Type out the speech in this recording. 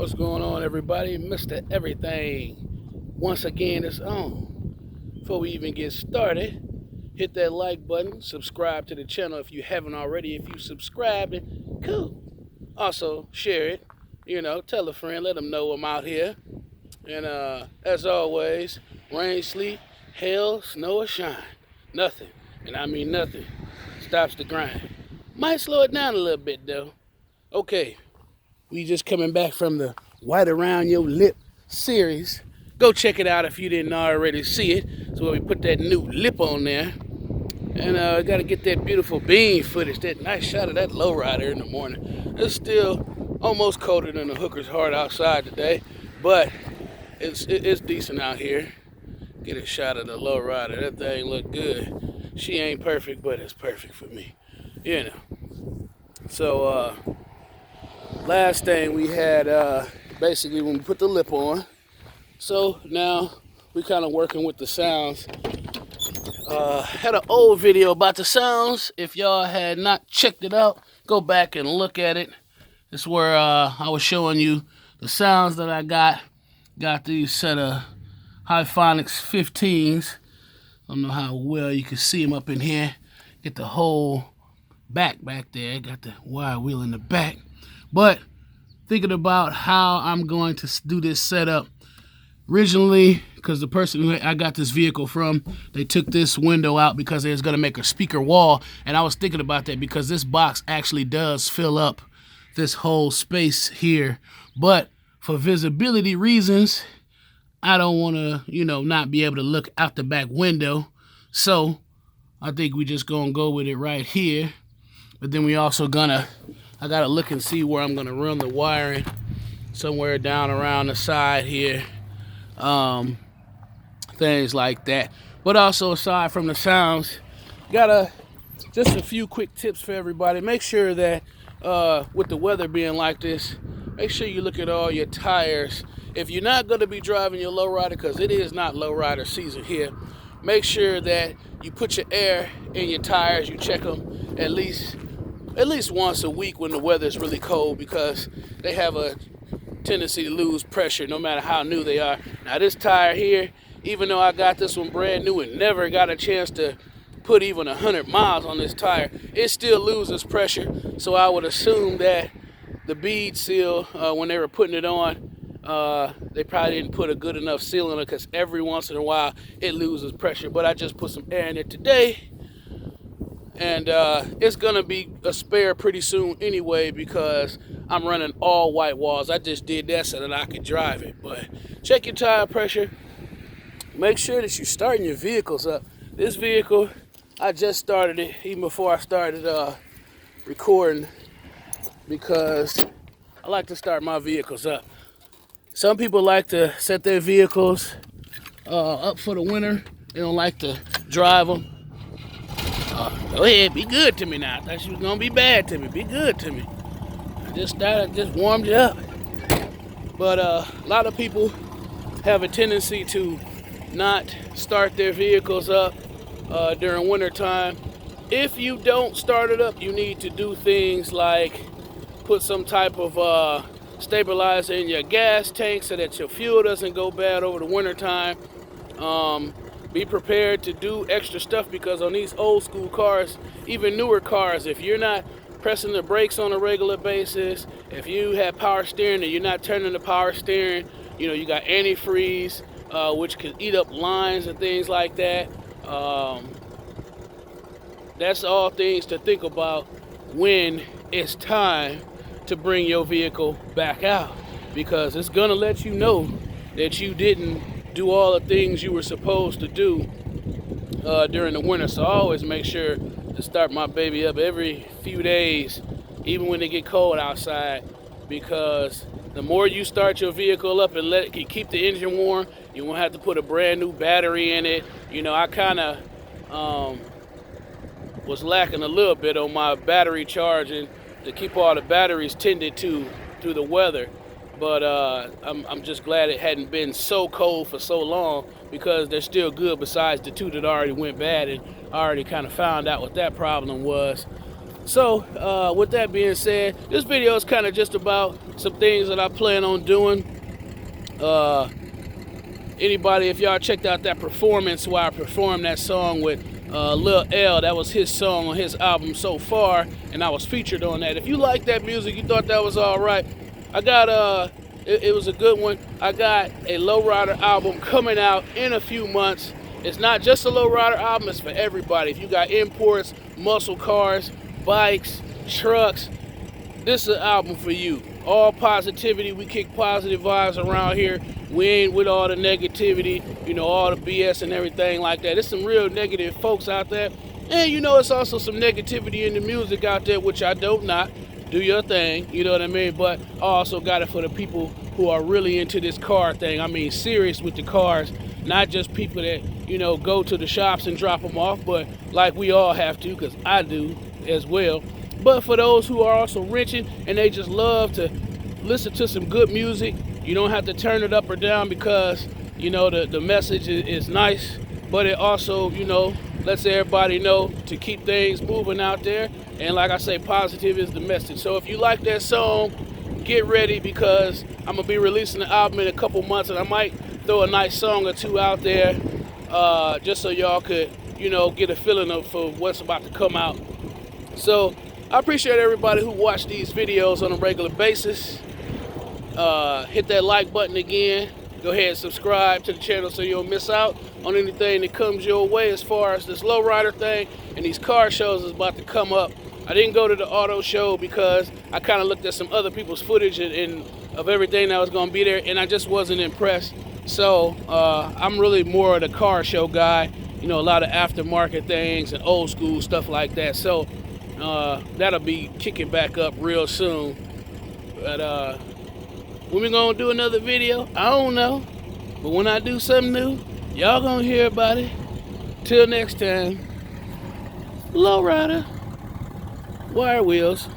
What's going on, everybody? Mr. Everything once again is on. Before we even get started, hit that like button, subscribe to the channel if you haven't already. If you subscribed, cool. Also, share it. Tell a friend, let them know I'm out here. And as always, rain, sleet, hail, snow, or shine, nothing, and I mean nothing, stops the grind. Might slow it down a little bit though. Okay, we just coming back from the White Around Your Lip series. Go check it out if you didn't already see it. So we put that new lip on there. And got to get that beautiful beam footage, that nice shot of that lowrider in the morning. It's still almost colder than the hooker's heart outside today, but it's decent out here. Get a shot of the lowrider. That thing look good. She ain't perfect, but it's perfect for me. So last thing we had, basically when we put the lip on. So now we kind of working with the sounds. Had an old video about the sounds. If y'all had not checked it out, go back and look at it. It's where I was showing you the sounds that I got. Got these set of Hyphonics 15s. I don't know how well you can see them up in here. Get the whole back there. Got the wire wheel in the back. But thinking about how I'm going to do this setup. Originally, because the person who I got this vehicle from, they took this window out because they was going to make a speaker wall. And I was thinking about that because this box actually does fill up this whole space here. But for visibility reasons, I don't want to, not be able to look out the back window. So I think we just going to go with it right here. But then we also I got to look and see where I'm going to run the wiring. Somewhere down around the side here. Things like that. But also, aside from the sounds, just a few quick tips for everybody. Make sure that with the weather being like this, make sure you look at all your tires. If you're not going to be driving your lowrider, because it is not lowrider season here, make sure that you put your air in your tires. You check them at least once a week when the weather is really cold, because they have a tendency to lose pressure no matter how new they are. Now this tire here, even though I got this one brand new and never got a chance to put even 100 miles on this tire, it still loses pressure. So I would assume that the bead seal, when they were putting it on, they probably didn't put a good enough seal in it, because every once in a while it loses pressure. But I just put some air in it today, and it's gonna be a spare pretty soon anyway, because I'm running all white walls. I just did that so that I could drive it. But check your tire pressure. Make sure that you're starting your vehicles up. This vehicle, I just started it even before I started recording, because I like to start my vehicles up. Some people like to set their vehicles up for the winter. They don't like to drive them. Go ahead, be good to me now. I thought you was gonna be bad to me. Be good to me. I just warmed you up. But a lot of people have a tendency to not start their vehicles up during winter time. If you don't start it up, you need to do things like put some type of stabilizer in your gas tank so that your fuel doesn't go bad over the winter time. Be prepared to do extra stuff, because on these old school cars, even newer cars, if you're not pressing the brakes on a regular basis, if you have power steering and you're not turning the power steering, you got antifreeze, which could eat up lines and things like that. That's all things to think about when it's time to bring your vehicle back out, because it's gonna let you know that you didn't do all the things you were supposed to do during the winter. So I always make sure to start my baby up every few days, even when it get cold outside, because the more you start your vehicle up and keep the engine warm, you won't have to put a brand new battery in it. I kind of was lacking a little bit on my battery charging to keep all the batteries tended to through the weather. But I'm just glad it hadn't been so cold for so long, because they're still good besides the two that already went bad, and I already kind of found out what that problem was. So with that being said, this video is kind of just about some things that I plan on doing. Anybody, if y'all checked out that performance where I performed that song with Lil L, that was his song on his album So Far, and I was featured on that. If you like that music, you thought that was all right, I got it was a good one. I got a Lowrider album coming out in a few months. It's not just a Lowrider album, it's for everybody. If you got imports, muscle cars, bikes, trucks, this is an album for you. All positivity. We kick positive vibes around here. We ain't with all the negativity, you know, all the BS and everything like that. There's some real negative folks out there. And you know, it's also some negativity in the music out there, which I don't not. Do your thing, you know what I mean? But I also got it for the people who are really into this car thing. I mean, serious with the cars. Not just people that, you know, go to the shops and drop them off, but like we all have to, because I do as well. But for those who are also wrenching and they just love to listen to some good music, you don't have to turn it up or down because, you know, the message is nice, but it also, you know, lets everybody know to keep things moving out there. And like I say, positive is the message. So if you like that song, get ready, because I'm going to be releasing the album in a couple months, and I might throw a nice song or two out there just so y'all could, you know, get a feeling of for what's about to come out. So I appreciate everybody who watch these videos on a regular basis. Hit that like button again. Go ahead and subscribe to the channel so you don't miss out on anything that comes your way as far as this Lowrider thing and these car shows is about to come up. I didn't go to the auto show because I kind of looked at some other people's footage and of everything that was going to be there, and I just wasn't impressed. So I'm really more of the car show guy. You know, a lot of aftermarket things and old school stuff like that. So that'll be kicking back up real soon. But when we gonna do another video, I don't know. But when I do something new, y'all gonna hear about it. Till next time, Lowrider, Wire Wheels.